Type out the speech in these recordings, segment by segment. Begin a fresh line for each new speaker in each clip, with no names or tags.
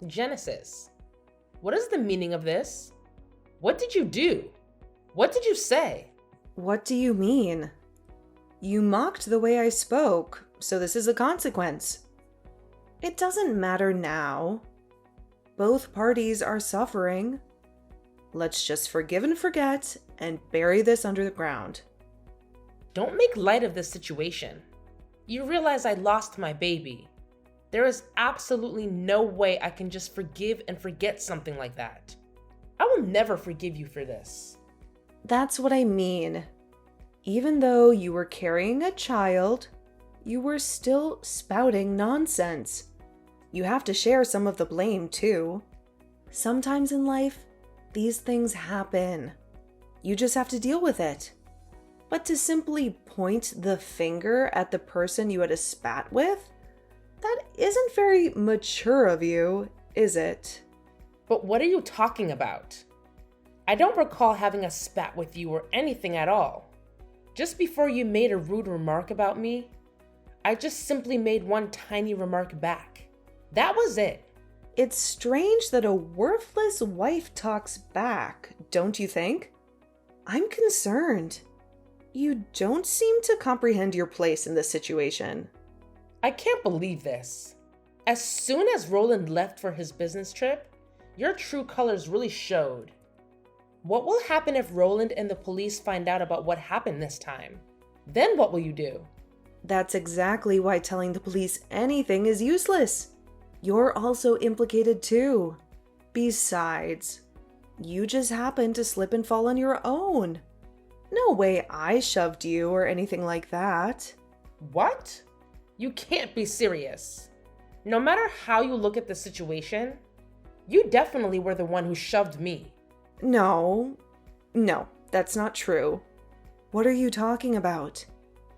Genesis, what is the meaning of this? What did you do? What did you say?
What do you mean? You mocked the way I spoke, so this is a consequence. It doesn't matter now. Both parties are suffering. Let's just forgive and forget and bury this under the ground.
Don't make light of this situation. You realize I lost my baby. There is absolutely no way I can just forgive and forget something like that. I will never forgive you for this.
That's what I mean. Even though you were carrying a child, you were still spouting nonsense. You have to share some of the blame too. Sometimes in life, these things happen. You just have to deal with it. But to simply point the finger at the person you had a spat with, that isn't very mature of you, is it?
But what are you talking about? I don't recall having a spat with you or anything at all. Just before you made a rude remark about me, I just simply made one tiny remark back. That was it.
It's strange that a worthless wife talks back, don't you think? I'm concerned. You don't seem to comprehend your place in this situation.
I can't believe this. As soon as Roland left for his business trip, your true colors really showed. What will happen if Roland and the police find out about what happened this time? Then what will you do?
That's exactly why telling the police anything is useless. You're also implicated too. Besides, you just happened to slip and fall on your own. No way I shoved you or anything like that.
What? You can't be serious. No matter how you look at the situation, you definitely were the one who shoved me.
No, that's not true. What are you talking about?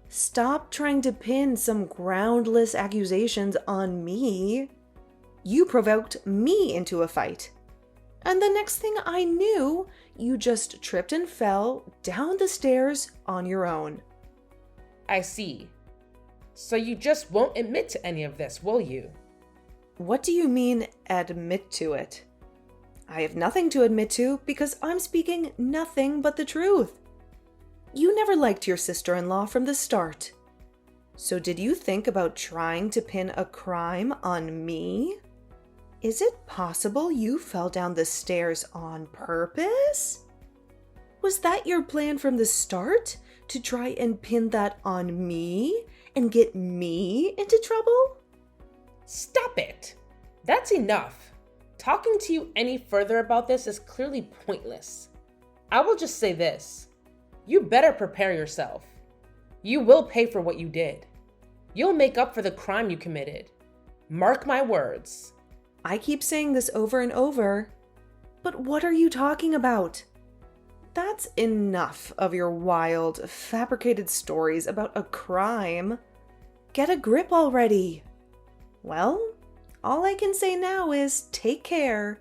Stop trying to pin some groundless accusations on me. You provoked me into a fight. And the next thing I knew, you just tripped and fell down the stairs on your own.
I see. So you just won't admit to any of this, will you?
What do you mean, admit to it? I have nothing to admit to because I'm speaking nothing but the truth. You never liked your sister-in-law from the start. So did you think about trying to pin a crime on me? Is it possible you fell down the stairs on purpose? Was that your plan from the start, to try and pin that on me and get me into trouble?
Stop it! That's enough. Talking to you any further about this is clearly pointless. I will just say this. You better prepare yourself. You will pay for what you did. You'll make up for the crime you committed. Mark my words.
I keep saying this over and over, but what are you talking about? That's enough of your wild, fabricated stories about a crime. Get a grip already. Well, all I can say now is take care.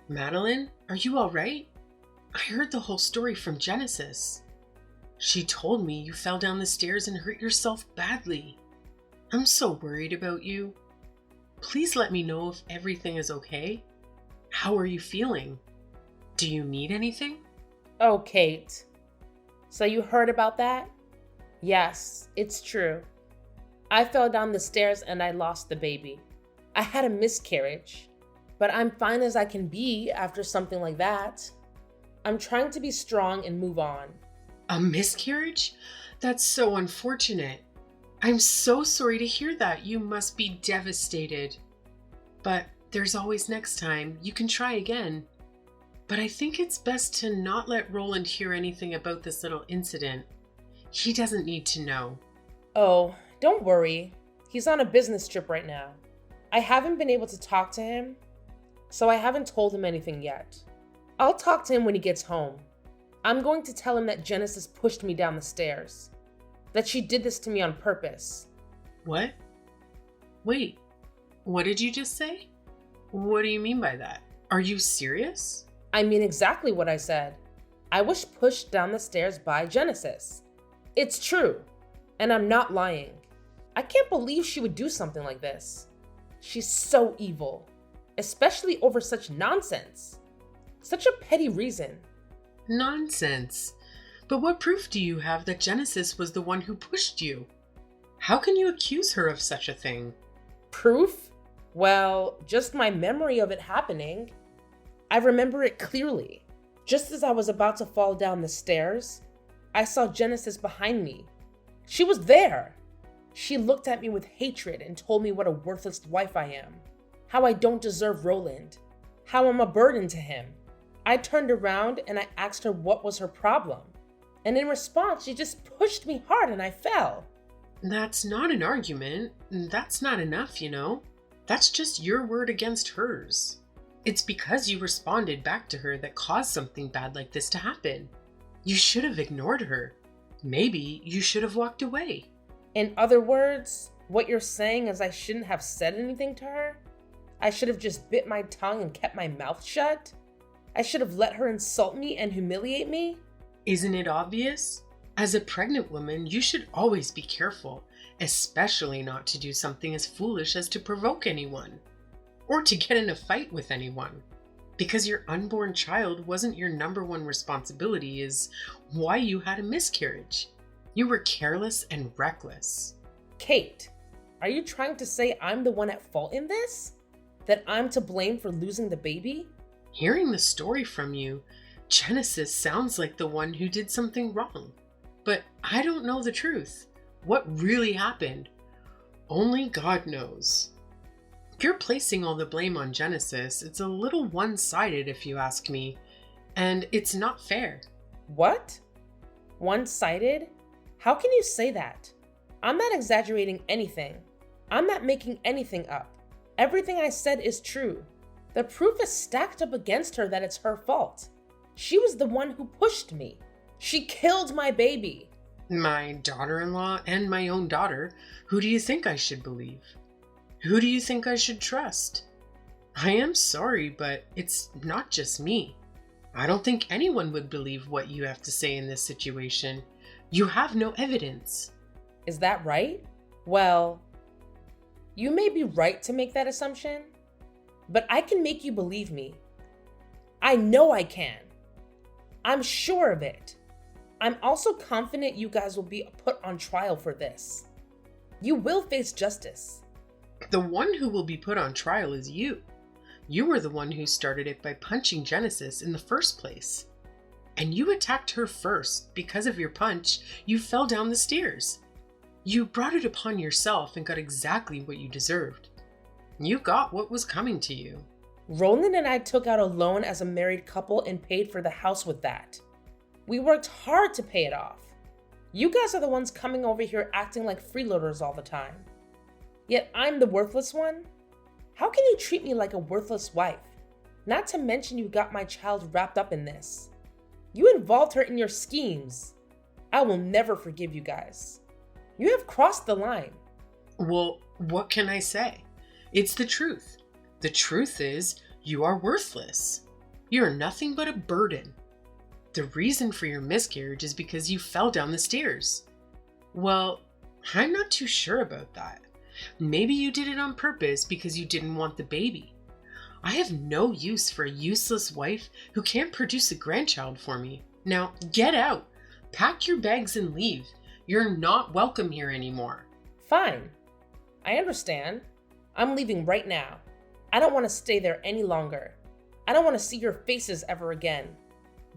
Madeline, are you all right? I heard the whole story from Genesis. She told me you fell down the stairs and hurt yourself badly. I'm so worried about you. Please let me know if everything is okay. How are you feeling? Do you need anything?
Oh, Kate. So you heard about that? Yes, it's true. I fell down the stairs and I lost the baby. I had a miscarriage, but I'm fine as I can be after something like that. I'm trying to be strong and move on.
A miscarriage? That's so unfortunate. I'm so sorry to hear that. You must be devastated. But there's always next time. You can try again. But I think it's best to not let Roland hear anything about this little incident. He doesn't need to know.
Oh, don't worry. He's on a business trip right now. I haven't been able to talk to him, so I haven't told him anything yet. I'll talk to him when he gets home. I'm going to tell him that Genesis pushed me down the stairs, that she did this to me on purpose.
What? Wait, what did you just say? What do you mean by that? Are you serious?
I mean exactly what I said. I was pushed down the stairs by Genesis. It's true. And I'm not lying. I can't believe she would do something like this. She's so evil, especially over such nonsense. Such a petty reason.
Nonsense. But what proof do you have that Genesis was the one who pushed you? How can you accuse her of such a thing?
Proof? Well, just my memory of it happening. I remember it clearly. Just as I was about to fall down the stairs, I saw Genesis behind me. She was there. She looked at me with hatred and told me what a worthless wife I am, how I don't deserve Roland, how I'm a burden to him. I turned around and I asked her what was her problem. And in response, she just pushed me hard and I fell.
That's not an argument. That's not enough, you know. That's just your word against hers. It's because you responded back to her that caused something bad like this to happen. You should have ignored her. Maybe you should have walked away.
In other words, what you're saying is I shouldn't have said anything to her? I should have just bit my tongue and kept my mouth shut? I should have let her insult me and humiliate me?
Isn't it obvious? As a pregnant woman, you should always be careful, especially not to do something as foolish as to provoke anyone, or to get in a fight with anyone. Because your unborn child wasn't your number one responsibility is why you had a miscarriage. You were careless and reckless.
Kate, are you trying to say I'm the one at fault in this? That I'm to blame for losing the baby?
Hearing the story from you, Genesis sounds like the one who did something wrong. But I don't know the truth. What really happened? Only God knows. If you're placing all the blame on Genesis, it's a little one-sided if you ask me, and it's not fair.
What? One-sided? How can you say that? I'm not exaggerating anything. I'm not making anything up. Everything I said is true. The proof is stacked up against her that it's her fault. She was the one who pushed me. She killed my baby.
My daughter-in-law and my own daughter. Who do you think I should believe? Who do you think I should trust? I am sorry, but it's not just me. I don't think anyone would believe what you have to say in this situation. You have no evidence.
Is that right? Well, you may be right to make that assumption, but I can make you believe me. I know I can. I'm sure of it. I'm also confident you guys will be put on trial for this. You will face justice.
The one who will be put on trial is you. You were the one who started it by punching Genesis in the first place. And you attacked her first. Because of your punch, you fell down the stairs. You brought it upon yourself and got exactly what you deserved. You got what was coming to you.
Roland and I took out a loan as a married couple and paid for the house with that. We worked hard to pay it off. You guys are the ones coming over here acting like freeloaders all the time. Yet I'm the worthless one? How can you treat me like a worthless wife? Not to mention you got my child wrapped up in this. You involved her in your schemes. I will never forgive you guys. You have crossed the line.
Well, what can I say? It's the truth. The truth is, you are worthless. You're nothing but a burden. The reason for your miscarriage is because you fell down the stairs. Well, I'm not too sure about that. Maybe you did it on purpose because you didn't want the baby. I have no use for a useless wife who can't produce a grandchild for me. Now, get out. Pack your bags and leave. You're not welcome here anymore.
Fine. I understand. I'm leaving right now. I don't want to stay there any longer. I don't want to see your faces ever again.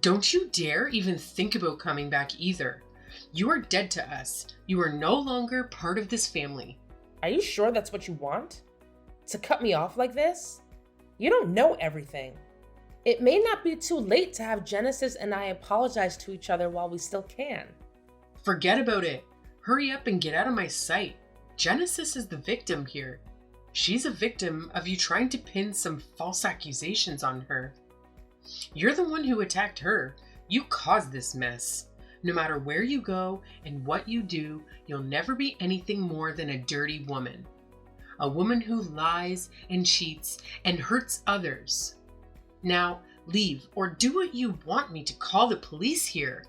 Don't you dare even think about coming back either. You are dead to us. You are no longer part of this family.
Are you sure that's what you want? To cut me off like this? You don't know everything. It may not be too late to have Genesis and I apologize to each other while we still can.
Forget about it. Hurry up and get out of my sight. Genesis is the victim here. She's a victim of you trying to pin some false accusations on her. You're the one who attacked her. You caused this mess. No matter where you go and what you do, you'll never be anything more than a dirty woman. A woman who lies and cheats and hurts others. Now, leave or do what you want me to call the police here.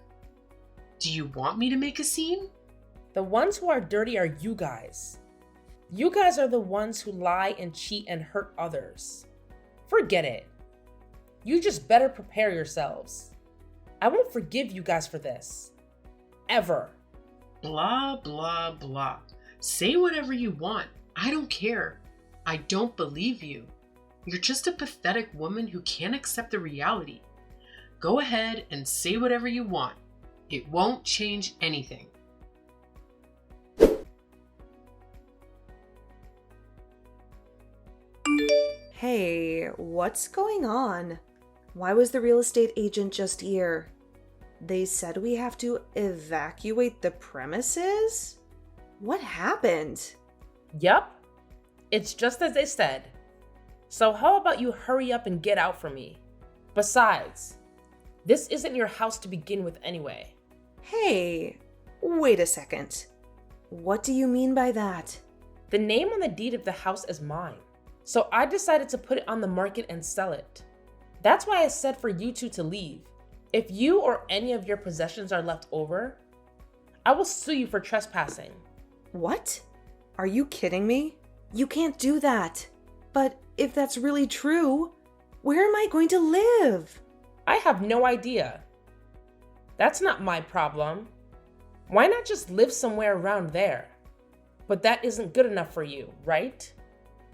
Do you want me to make a scene?
The ones who are dirty are you guys. You guys are the ones who lie and cheat and hurt others. Forget it. You just better prepare yourselves. I won't forgive you guys for this. Ever.
Blah, blah, blah. Say whatever you want. I don't care. I don't believe you. You're just a pathetic woman who can't accept the reality. Go ahead and say whatever you want. It won't change anything.
Hey, what's going on? Why was the real estate agent just here? They said we have to evacuate the premises? What happened?
Yup. It's just as they said. So how about you hurry up and get out for me? Besides, this isn't your house to begin with anyway.
Hey, wait a second. What do you mean by that?
The name on the deed of the house is mine. So I decided to put it on the market and sell it. That's why I said for you two to leave. If you or any of your possessions are left over, I will sue you for trespassing.
What? Are you kidding me? You can't do that. But if that's really true, where am I going to live?
I have no idea. That's not my problem. Why not just live somewhere around there? But that isn't good enough for you, right?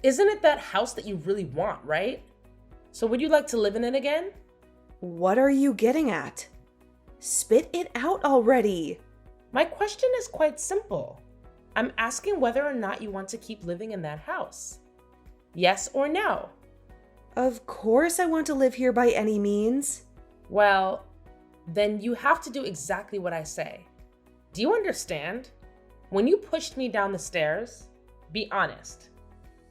Isn't it that house that you really want, right? So would you like to live in it again?
What are you getting at? Spit it out already.
My question is quite simple. I'm asking whether or not you want to keep living in that house. Yes or no?
Of course I want to live here by any means.
Well, then you have to do exactly what I say. Do you understand? When you pushed me down the stairs, be honest.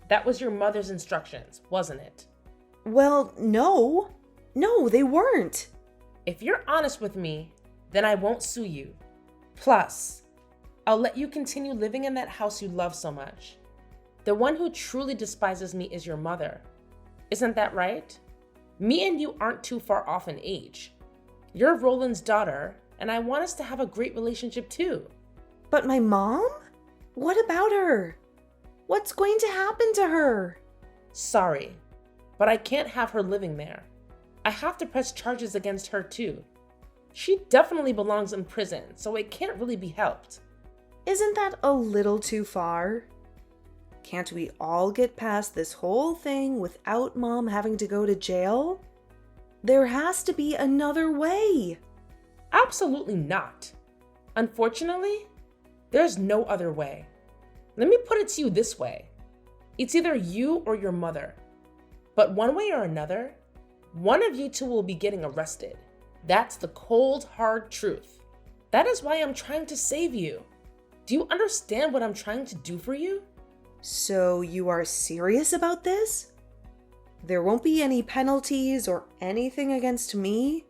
That was your mother's instructions, wasn't it?
Well, no. No, they weren't.
If you're honest with me, then I won't sue you. Plus, I'll let you continue living in that house you love so much. The one who truly despises me is your mother. Isn't that right? Me and you aren't too far off in age. You're Roland's daughter, and I want us to have a great relationship too.
But my mom? What about her? What's going to happen to her?
Sorry, but I can't have her living there. I have to press charges against her too. She definitely belongs in prison, so it can't really be helped.
Isn't that a little too far? Can't we all get past this whole thing without Mom having to go to jail? There has to be another way.
Absolutely not. Unfortunately, there's no other way. Let me put it to you this way. It's either you or your mother. But one way or another, one of you two will be getting arrested. That's the cold, hard truth. That is why I'm trying to save you. Do you understand what I'm trying to do for you?
So you are serious about this? There won't be any penalties or anything against me?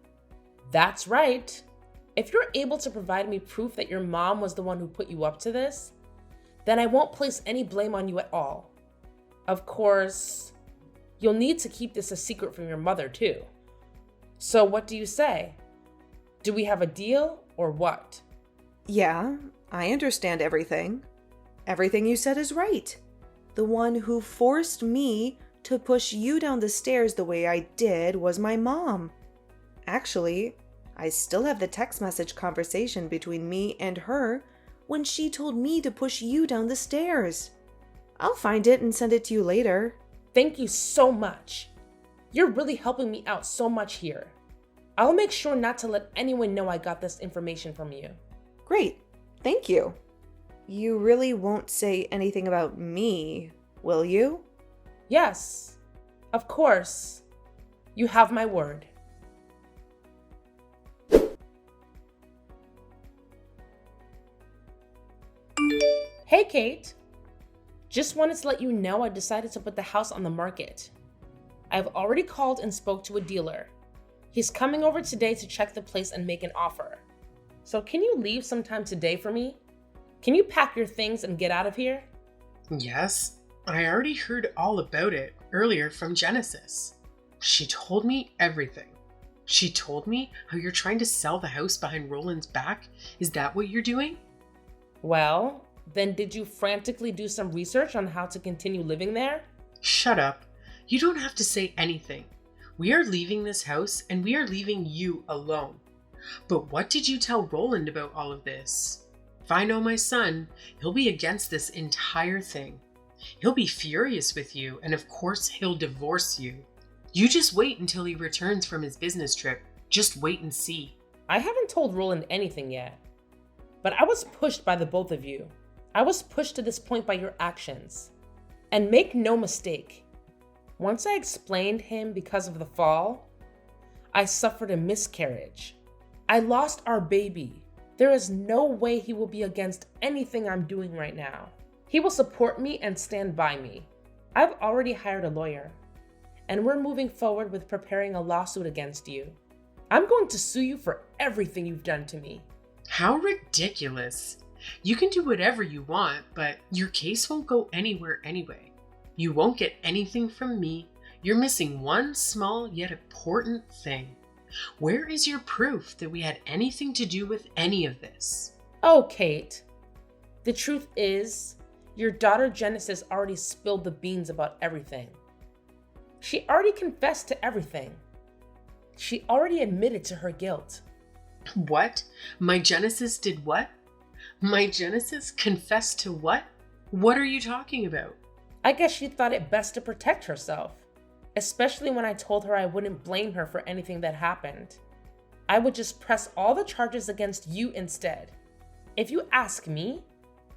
That's right. If you're able to provide me proof that your mom was the one who put you up to this, then I won't place any blame on you at all. Of course, you'll need to keep this a secret from your mother too. So what do you say? Do we have a deal or what?
Yeah, I understand everything. Everything you said is right. The one who forced me to push you down the stairs the way I did was my mom. Actually, I still have the text message conversation between me and her when she told me to push you down the stairs. I'll find it and send it to you later.
Thank you so much. You're really helping me out so much here. I'll make sure not to let anyone know I got this information from you.
Great, thank you. You really won't say anything about me, will you?
Yes, of course. You have my word. Hey, Kate. Just wanted to let you know I decided to put the house on the market. I've already called and spoke to a dealer. He's coming over today to check the place and make an offer. So can you leave sometime today for me? Can you pack your things and get out of here?
Yes, I already heard all about it earlier from Genesis. She told me everything. She told me how you're trying to sell the house behind Roland's back. Is that what you're doing?
Well, then did you frantically do some research on how to continue living there?
Shut up. You don't have to say anything. We are leaving this house and we are leaving you alone. But what did you tell Roland about all of this? If I know my son, he'll be against this entire thing. He'll be furious with you, and of course he'll divorce you. You just wait until he returns from his business trip. Just wait and see.
I haven't told Roland anything yet, but I was pushed by the both of you. I was pushed to this point by your actions. And make no mistake, once I explained him because of the fall, I suffered a miscarriage. I lost our baby. There is no way he will be against anything I'm doing right now. He will support me and stand by me. I've already hired a lawyer, and we're moving forward with preparing a lawsuit against you. I'm going to sue you for everything you've done to me.
How ridiculous. You can do whatever you want, but your case won't go anywhere anyway. You won't get anything from me. You're missing one small yet important thing. Where is your proof that we had anything to do with any of this?
Oh, Kate. The truth is, your daughter Genesis already spilled the beans about everything. She already confessed to everything. She already admitted to her guilt.
What? My Genesis did what? My Genesis confessed to what? What are you talking about?
I guess she thought it best to protect herself, especially when I told her I wouldn't blame her for anything that happened. I would just press all the charges against you instead. If you ask me,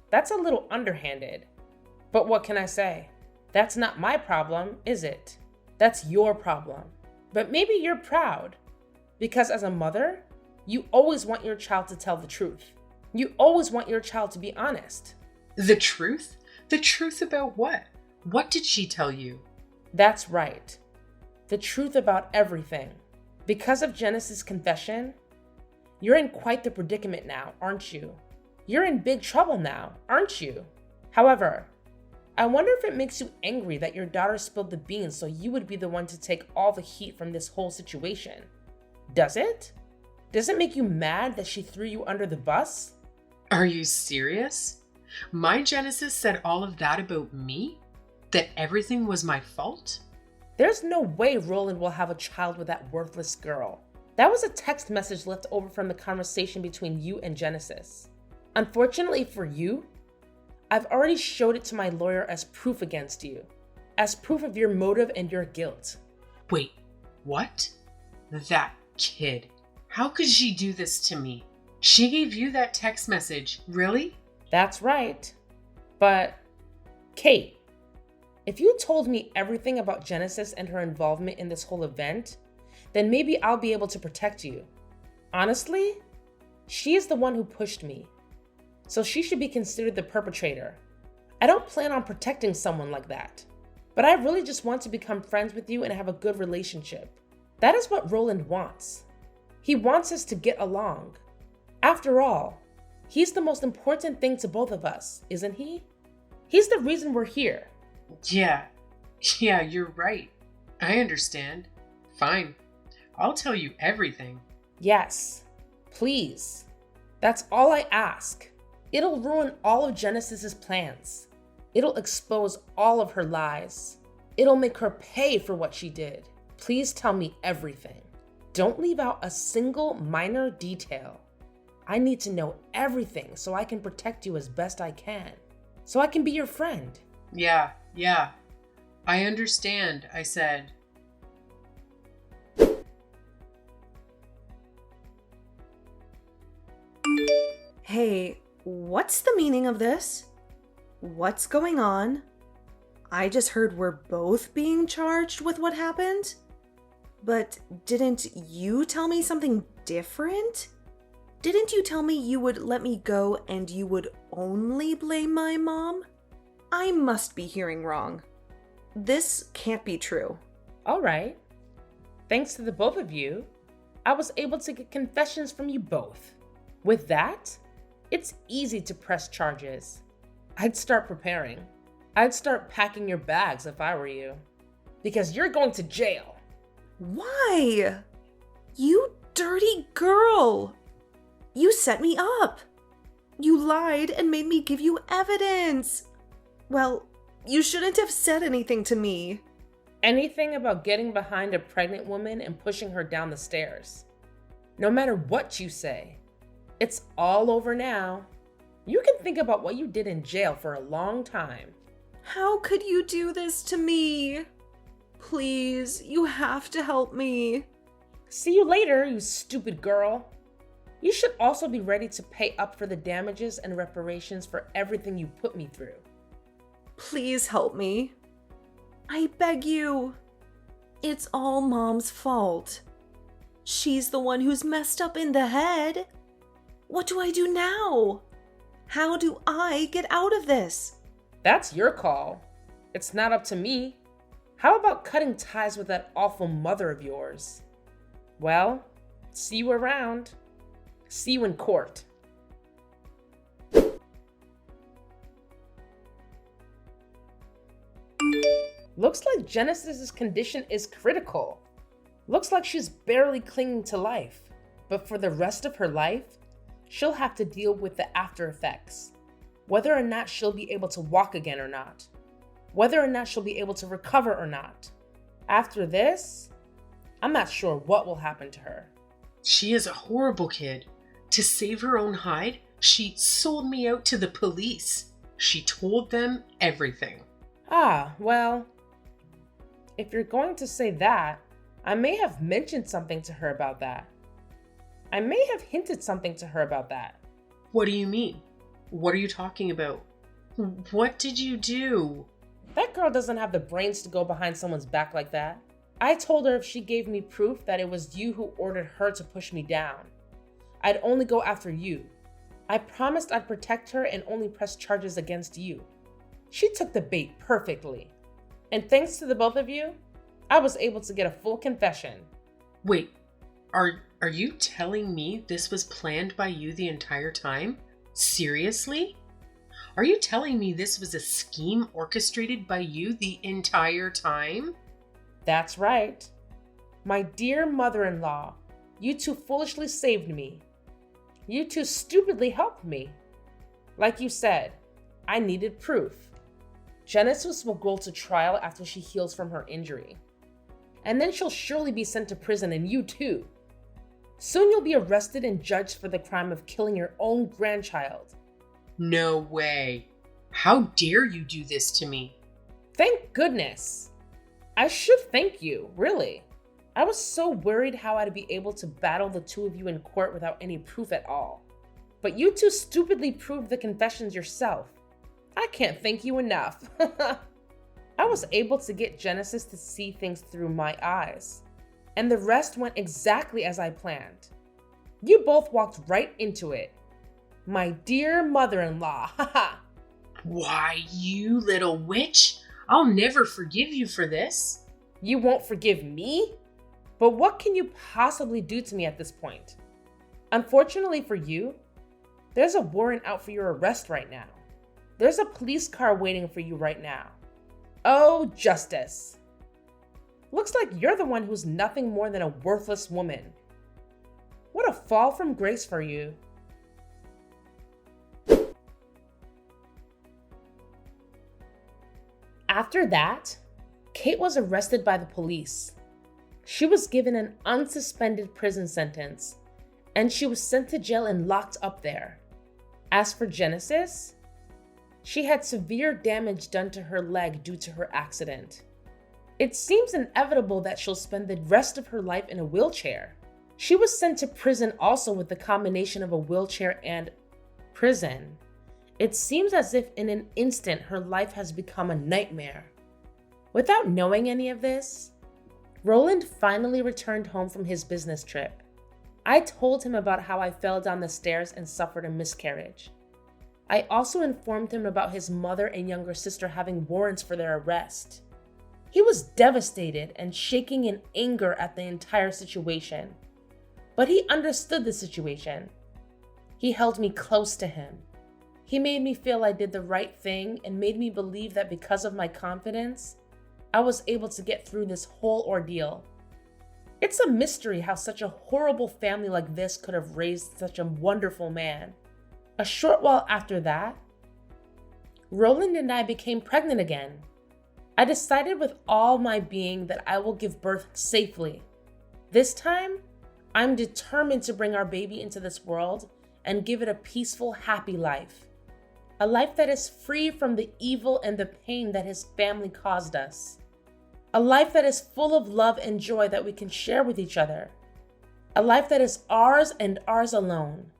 that's a little underhanded. But what can I say? That's not my problem, is it? That's your problem. But maybe you're proud, because as a mother, you always want your child to tell the truth. You always want your child to be honest.
The truth? The truth about what? What did she tell you?
That's right. The truth about everything. Because of Genesis' confession, you're in quite the predicament now, aren't you? You're in big trouble now, aren't you? However, I wonder if it makes you angry that your daughter spilled the beans so you would be the one to take all the heat from this whole situation. Does it? Does it make you mad that she threw you under the bus?
Are you serious? My Genesis said all of that about me? That everything was my fault?
There's no way Roland will have a child with that worthless girl. That was a text message left over from the conversation between you and Genesis. Unfortunately for you, I've already showed it to my lawyer as proof against you, as proof of your motive and your guilt.
Wait, what? That kid. How could she do this to me? She gave you that text message, really?
That's right. But, Kate, if you told me everything about Genesis and her involvement in this whole event, then maybe I'll be able to protect you. Honestly, she is the one who pushed me, so she should be considered the perpetrator. I don't plan on protecting someone like that, but I really just want to become friends with you and have a good relationship. That is what Roland wants. He wants us to get along. After all, he's the most important thing to both of us, isn't he? He's the reason we're here.
Yeah, you're right. I understand. Fine. I'll tell you everything.
Yes, please. That's all I ask. It'll ruin all of Genesis's plans. It'll expose all of her lies. It'll make her pay for what she did. Please tell me everything. Don't leave out a single minor detail. I need to know everything so I can protect you as best I can. So I can be your friend.
Yeah. I understand, I said.
Hey, what's the meaning of this? What's going on? I just heard we're both being charged with what happened. But didn't you tell me something different? Didn't you tell me you would let me go and you would only blame my mom? I must be hearing wrong. This can't be true.
All right. Thanks to the both of you, I was able to get confessions from you both. With that, it's easy to press charges. I'd start preparing. I'd start packing your bags if I were you. Because you're going to jail.
Why? You dirty girl! You set me up! You lied and made me give you evidence. Well, you shouldn't have said anything to me.
Anything about getting behind a pregnant woman and pushing her down the stairs. No matter what you say, it's all over now. You can think about what you did in jail for a long time.
How could you do this to me? Please, you have to help me.
See you later, you stupid girl. You should also be ready to pay up for the damages and reparations for everything you put me through.
Please help me. I beg you. It's all Mom's fault. She's the one who's messed up in the head. What do I do now? How do I get out of this?
That's your call. It's not up to me. How about cutting ties with that awful mother of yours? Well, see you around. See you in court. Looks like Genesis's condition is critical. Looks like she's barely clinging to life. But for the rest of her life, she'll have to deal with the after effects. Whether or not she'll be able to walk again or not. Whether or not she'll be able to recover or not. After this, I'm not sure what will happen to her.
She is a horrible kid. To save her own hide, she sold me out to the police. She told them everything.
Ah, well, if you're going to say that, I may have mentioned something to her about that. I may have hinted something to her about that.
What do you mean? What are you talking about? What did you do?
That girl doesn't have the brains to go behind someone's back like that. I told her if she gave me proof that it was you who ordered her to push me down, I'd only go after you. I promised I'd protect her and only press charges against you. She took the bait perfectly. And thanks to the both of you, I was able to get a full confession.
Wait, are you telling me this was planned by you the entire time? Seriously? Are you telling me this was a scheme orchestrated by you the entire time?
That's right. My dear mother-in-law, you two foolishly saved me. You two stupidly helped me. Like you said, I needed proof. Genesis will go to trial after she heals from her injury. And then she'll surely be sent to prison, and you too. Soon you'll be arrested and judged for the crime of killing your own grandchild.
No way. How dare you do this to me?
Thank goodness. I should thank you, really. I was so worried how I'd be able to battle the two of you in court without any proof at all. But you two stupidly proved the confessions yourself. I can't thank you enough. I was able to get Genesis to see things through my eyes. And the rest went exactly as I planned. You both walked right into it. My dear mother-in-law, haha.
Why, you little witch! I'll never forgive you for this.
You won't forgive me? But what can you possibly do to me at this point? Unfortunately for you, there's a warrant out for your arrest right now. There's a police car waiting for you right now. Oh, justice. Looks like you're the one who's nothing more than a worthless woman. What a fall from grace for you. After that, Kate was arrested by the police. She was given an unsuspended prison sentence, and she was sent to jail and locked up there. As for Genesis, she had severe damage done to her leg due to her accident. It seems inevitable that she'll spend the rest of her life in a wheelchair. She was sent to prison also with the combination of a wheelchair and prison. It seems as if in an instant her life has become a nightmare. Without knowing any of this, Roland finally returned home from his business trip. I told him about how I fell down the stairs and suffered a miscarriage. I also informed him about his mother and younger sister having warrants for their arrest. He was devastated and shaking in anger at the entire situation. But he understood the situation. He held me close to him. He made me feel I did the right thing and made me believe that because of my confidence, I was able to get through this whole ordeal. It's a mystery how such a horrible family like this could have raised such a wonderful man. A short while after that, Roland and I became pregnant again. I decided with all my being that I will give birth safely. This time, I'm determined to bring our baby into this world and give it a peaceful, happy life. A life that is free from the evil and the pain that his family caused us. A life that is full of love and joy that we can share with each other. A life that is ours and ours alone.